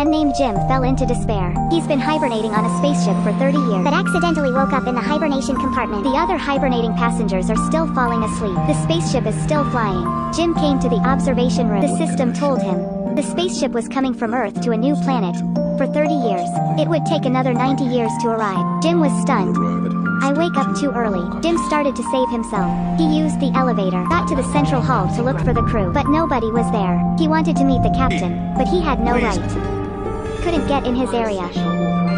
and named Jim fell into despair. He's been hibernating on a spaceship for 30 years, but accidentally woke up in the hibernation compartment. The other hibernating passengers are still falling asleep. The spaceship is still flying. Jim came to the observation room. The system told him the spaceship was coming from Earth to a new planet. For 30 years. It would take another 90 years to arrive. Jim was stunned. I wake up too early. Jim started to save himself. He used the elevator, got to the central hall to look for the crew, but nobody was there. He wanted to meet the captain, but he had no right. Couldn't get in his area.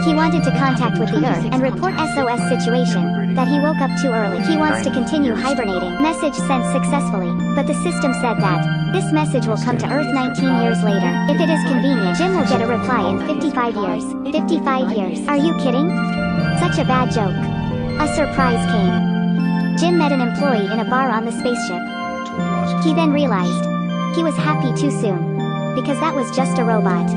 He wanted to contact with the Earth and report SOS situation, that he woke up too early. He wants to continue hibernating. Message sent successfully, but the system said that this message will come to Earth 19 years later. If it is convenient, Jim will get a reply in 55 years. 55 years. Are you kidding? Such a bad joke. A surprise came. Jim met an employee in a bar on the spaceship. He then realized he was happy too soon, because that was just a robot.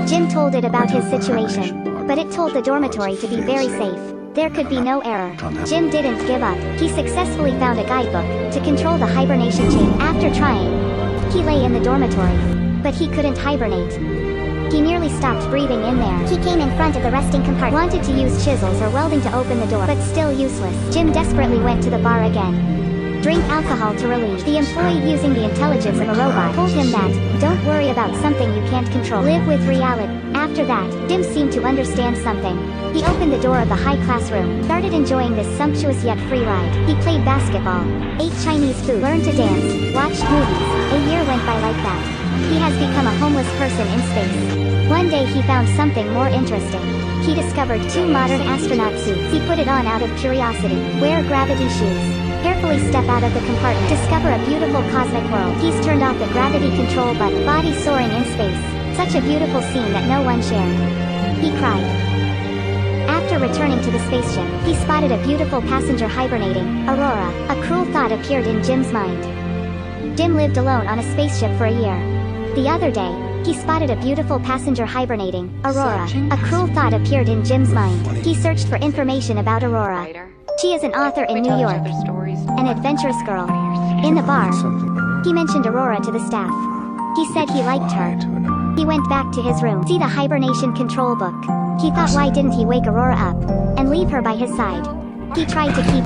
Jim told it about his situation, but it told the dormitory to be very safe. There could be no error. Jim didn't give up. He successfully found a guidebook to control the hibernation chain. After trying, he lay in the dormitory, but he couldn't hibernate. He nearly stopped breathing in there. He came in front of the resting compartment, wanted to use chisels or welding to open the door, but still useless. Jim desperately went to the bar again. Drink alcohol to relieve. The employee, using the intelligence of a robot, told him that, don't worry about something you can't control. Live with reality. After that, Jim seemed to understand something. He opened the door of the high-class room, started enjoying this sumptuous yet free ride. He played basketball, ate Chinese food, learned to dance, watched movies. A year went by like that. He has become a homeless person in space. One day he found something more interesting. He discovered 2 modern astronaut suits. He put it on out of curiosity. Wear gravity shoes. Carefully step out of the compartment. Discover a beautiful cosmic world. He's turned off the gravity control button. Body soaring in space. Such a beautiful scene that no one shared. He cried. After returning to the spaceship, he spotted a beautiful passenger hibernating, Aurora. A cruel thought appeared in Jim's mind. Jim lived alone on a spaceship for a year. The other day, he spotted a beautiful passenger hibernating, Aurora. A cruel thought appeared in Jim's mind. He searched for information about Aurora. She is an author in New York, an adventurous girl. In the bar, he mentioned Aurora to the staff. He said he liked her. He went back to his room, see the hibernation control book. He thought, why didn't he wake Aurora up and leave her by his side? He tried to keep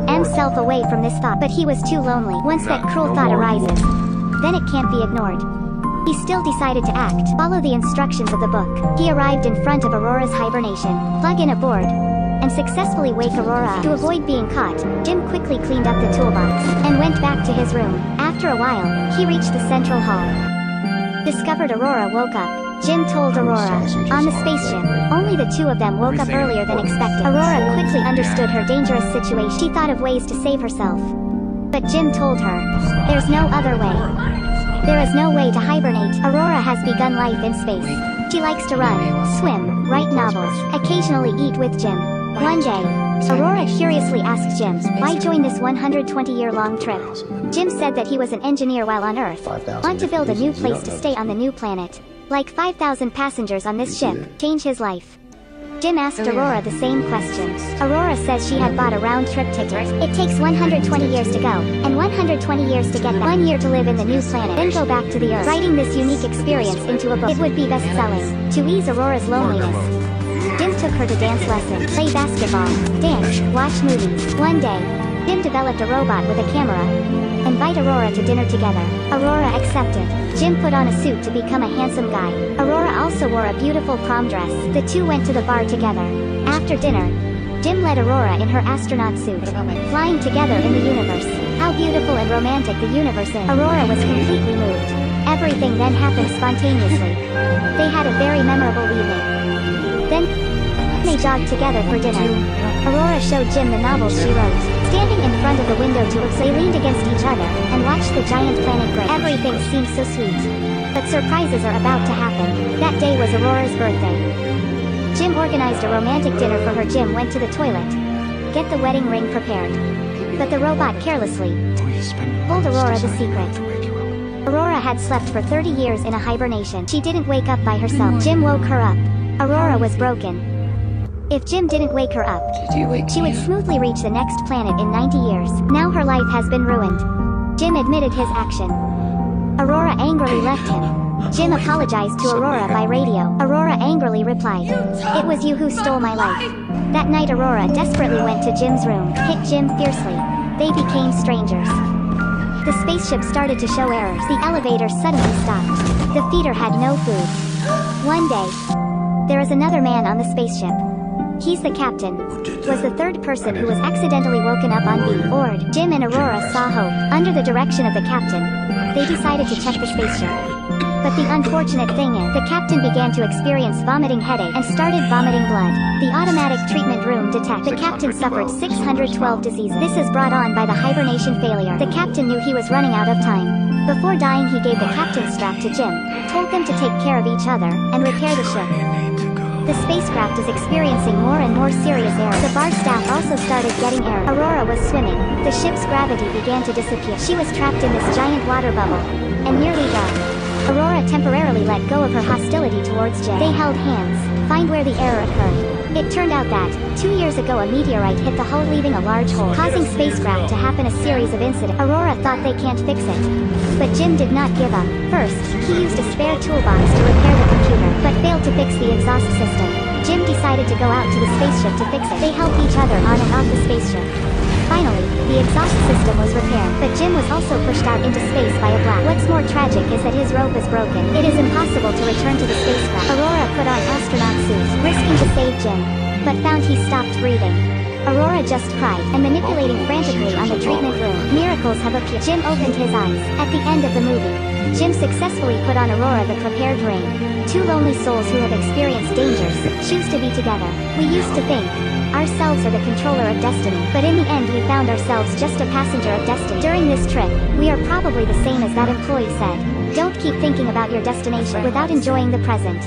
himself away from this thought, but he was too lonely. Once that cruel thought arises, then it can't be ignored. He still decided to act, follow the instructions of the book. He arrived in front of Aurora's hibernation, plug in a board, and successfully wake Aurora up. To avoid being caught, Jim quickly cleaned up the toolbox, and went back to his room. After a while, he reached the central hall. Discovered Aurora woke up. Jim told Aurora, on the spaceship, only the 2 of them woke up earlier than expected. Aurora quickly understood her dangerous situation. She thought of ways to save herself. But Jim told her, there's no other way. There is no way to hibernate. Aurora has begun life in space. She likes to run, swim, write novels, occasionally eat with Jim. One day, Aurora curiously asked Jim, why join this 120-year-long trip? Jim said that he was an engineer while on Earth, want to build a new place to stay on the new planet. Like 5,000 passengers on this ship, change his life. Jim asked Aurora the same question. Aurora says she had bought a round-trip ticket. It takes 120 years to go, and 120 years to get back. 1 year to live in the new planet, then go back to the Earth. Writing this unique experience into a book, it would be best-selling. To ease Aurora's loneliness, Jim took her to dance lessons, play basketball, dance, watch movies. One day, Jim developed a robot with a camera. Invite Aurora to dinner together. Aurora accepted. Jim put on a suit to become a handsome guy. Aurora also wore a beautiful prom dress. The 2 went to the bar together. After dinner, Jim led Aurora in her astronaut suit, flying together in the universe. How beautiful and romantic the universe is. Aurora was completely moved. Everything then happened spontaneously. They had a very memorable evening. Then, they jogged together for dinner. Aurora showed Jim the novels she wrote. Standing in front of the window they leaned against each other, and watched the giant planet grow. Everything seemed so sweet. But surprises are about to happen. That day was Aurora's birthday. Jim organized a romantic dinner for her. Jim went to the toilet, get the wedding ring prepared. But the robot carelessly told Aurora the secret. Aurora had slept for 30 years in a hibernation. She didn't wake up by herself. Jim woke her up. Aurora was broken. If Jim didn't wake her up, she would smoothly reach the next planet in 90 years. Now her life has been ruined. Jim admitted his action. Aurora angrily left him. Jim apologized to Aurora by radio. Aurora angrily replied, "It was you who stole my life." That night Aurora desperately went to Jim's room, hit Jim fiercely. They became strangers. The spaceship started to show errors. The elevator suddenly stopped. The feeder had no food. One day, there is another man on the spaceship. He's the captain. Was the third person who was accidentally woken up on board. Jim and Aurora saw hope. Under the direction of the captain, they decided to check the spaceship. But the unfortunate thing is, the captain began to experience vomiting headache and started vomiting blood. The automatic treatment room detected the captain suffered 612 diseases. This is brought on by the hibernation failure. The captain knew he was running out of time. Before dying he gave the captain's strap to Jim, told them to take care of each other, and repair the ship. The spacecraft is experiencing more and more serious errors. The bar staff also started getting errors. Aurora was swimming. The ship's gravity began to disappear. She was trapped in this giant water bubble, and nearly died. Aurora temporarily let go of her hostility towards Jim. They held hands, find where the error occurred. It turned out that, 2 years ago a meteorite hit the hull leaving a large hole, causing spacecraft to happen a series of incidents. Aurora thought they can't fix it. But Jim did not give up. First, he used a spare toolbox to repair the computer, but failed to fix the exhaust system. Jim decided to go out to the spaceship to fix it. They helped each other on and off the spaceship. Finally, the exhaust system was repaired, but Jim was also pushed out into space by a blast. What's more tragic is that his rope is broken. It is impossible to return to the spacecraft. Aurora put on astronaut suits, risking to save Jim, but found he stopped breathing. Aurora just cried, and manipulating frantically on the treatment room. Miracles have appeared. Jim opened his eyes. At the end of the movie, Jim successfully put on Aurora the prepared ring. Two lonely souls who have experienced dangers choose to be together. We used to think ourselves are the controller of destiny, but in the end we found ourselves just a passenger of destiny. During this trip, we are probably the same as that employee said. Don't keep thinking about your destination without enjoying the present.